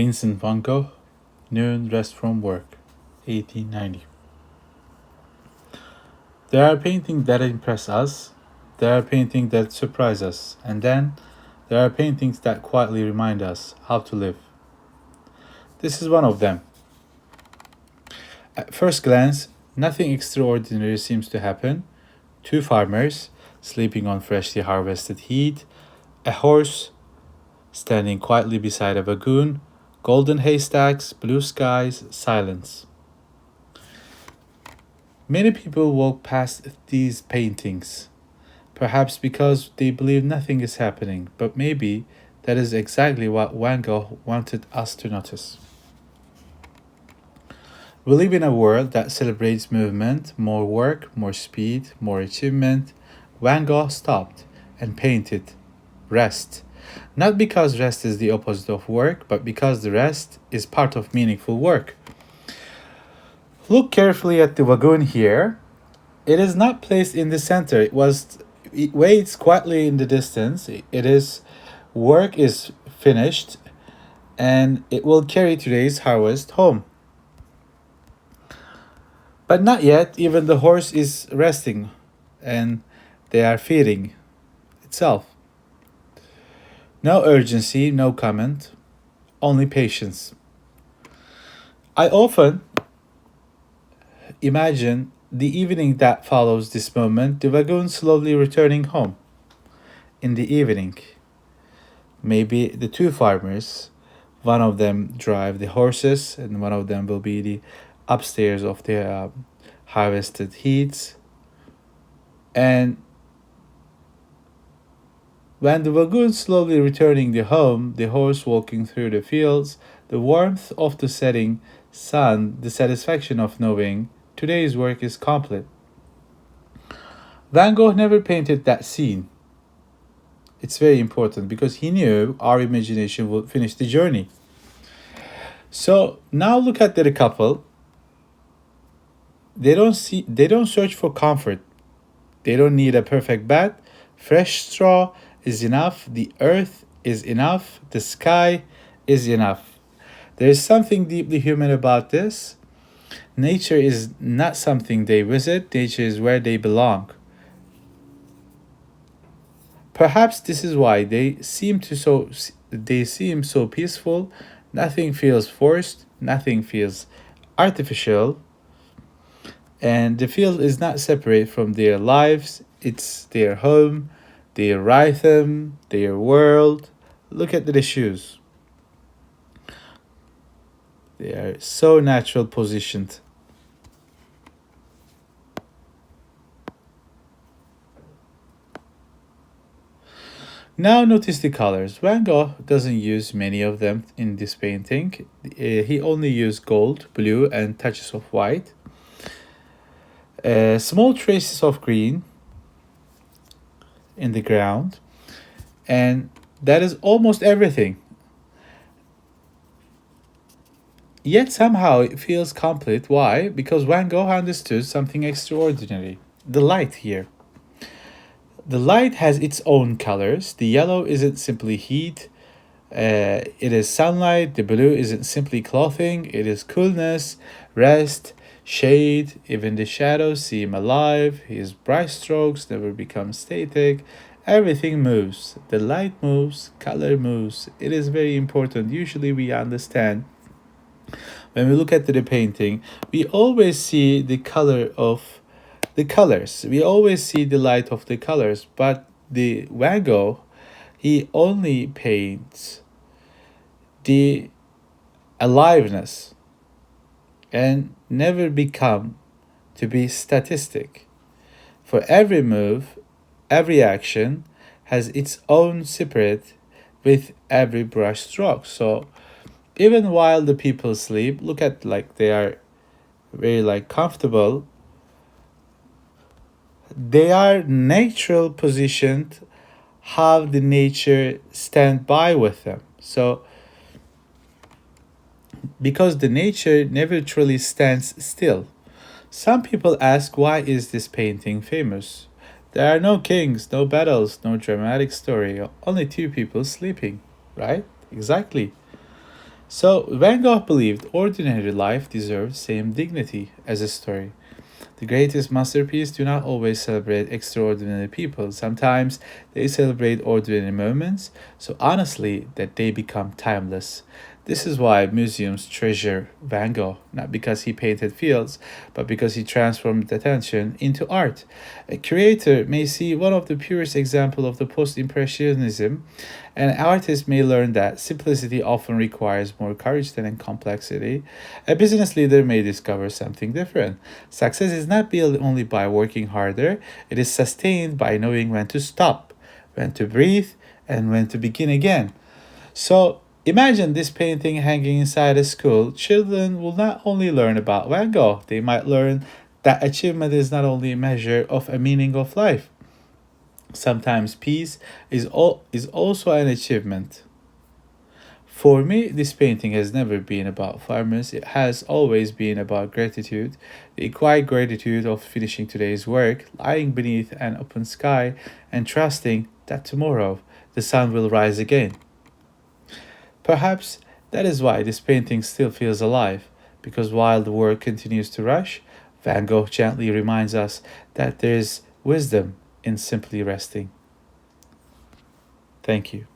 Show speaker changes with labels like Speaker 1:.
Speaker 1: Vincent van Gogh, Noon Rest from Work, 1890. There are paintings that impress us, there are paintings that surprise us, and then there are paintings that quietly remind us how to live. This is one of them. At first glance, nothing extraordinary seems to happen. Two farmers sleeping on freshly harvested heat, a horse standing quietly beside a wagon, golden haystacks, blue skies, silence. Many people walk past these paintings, perhaps because they believe nothing is happening, but maybe that is exactly what Van Gogh wanted us to notice. We live in a world that celebrates movement, more work, more speed, more achievement. Van Gogh stopped and painted rest. Not because rest is the opposite of work, but because the rest is part of meaningful work. Look carefully at the wagon here. It is not placed in the center. It waits quietly in the distance. It is work is finished and it will carry today's harvest home. But not yet, even the horse is resting and they are feeding itself. No urgency, no comment, only patience. I often imagine the evening that follows this moment, the wagon slowly returning home. In the evening, maybe the two farmers, one of them drive the horses, and one of them will be the upstairs of the harvested heats. And when the wagon slowly returning the home, the horse walking through the fields, the warmth of the setting sun, the satisfaction of knowing today's work is complete. Van Gogh never painted that scene. It's very important because he knew our imagination would finish the journey. So now look at the couple. They don't search for comfort. They don't need a perfect bed. Fresh straw is enough. The earth is enough. The sky is enough. There is something deeply human about this. Nature is not something they visit, nature is where they belong. Perhaps this is why they seem so peaceful. Nothing feels forced, nothing feels artificial, and the field is not separate from their lives. It's their home, their rhythm, their world. Look at the shoes. They are so natural positioned. Now notice the colors. Van Gogh doesn't use many of them in this painting. He only used gold, blue, and touches of white. Small traces of green in the ground, and that is almost everything. Yet somehow it feels complete. Why? Because Van Gogh understood something extraordinary. The light here. The light has its own colors. The yellow isn't simply heat, it is sunlight. The blue isn't simply clothing, it is coolness, rest, shade. Even the shadows seem alive. His bright strokes never become static. Everything moves. The light moves, color moves. It is very important. Usually, we understand when we look at the painting, we always see the color of the colors. We always see the light of the colors, but the Van Gogh, he only paints the aliveness and never become to be statistic. For every move, every action has its own separate with every brush stroke. So even while the people sleep, look at like they are very like comfortable. They are natural positioned, have the nature stand by with them. So because the nature never truly stands still. Some people ask, why is this painting famous? There are no kings, no battles, no dramatic story, only two people sleeping, right? Exactly. So Van Gogh believed ordinary life deserved same dignity as a story. The greatest masterpieces do not always celebrate extraordinary people. Sometimes they celebrate ordinary moments, so honestly that they become timeless. This is why museums treasure Van Gogh, not because he painted fields, but because he transformed attention into art. A curator may see one of the purest examples of the post-impressionism, an artist may learn that simplicity often requires more courage than complexity. A business leader may discover something different. Success is not built only by working harder, it is sustained by knowing when to stop, when to breathe, and when to begin again. So imagine this painting hanging inside a school. Children will not only learn about Van Gogh, they might learn that achievement is not only a measure of a meaning of life. Sometimes peace is also an achievement. For me, this painting has never been about farmers. It has always been about gratitude, the quiet gratitude of finishing today's work, lying beneath an open sky, and trusting that tomorrow the sun will rise again. Perhaps that is why this painting still feels alive, because while the world continues to rush, Van Gogh gently reminds us that there is wisdom in simply resting. Thank you.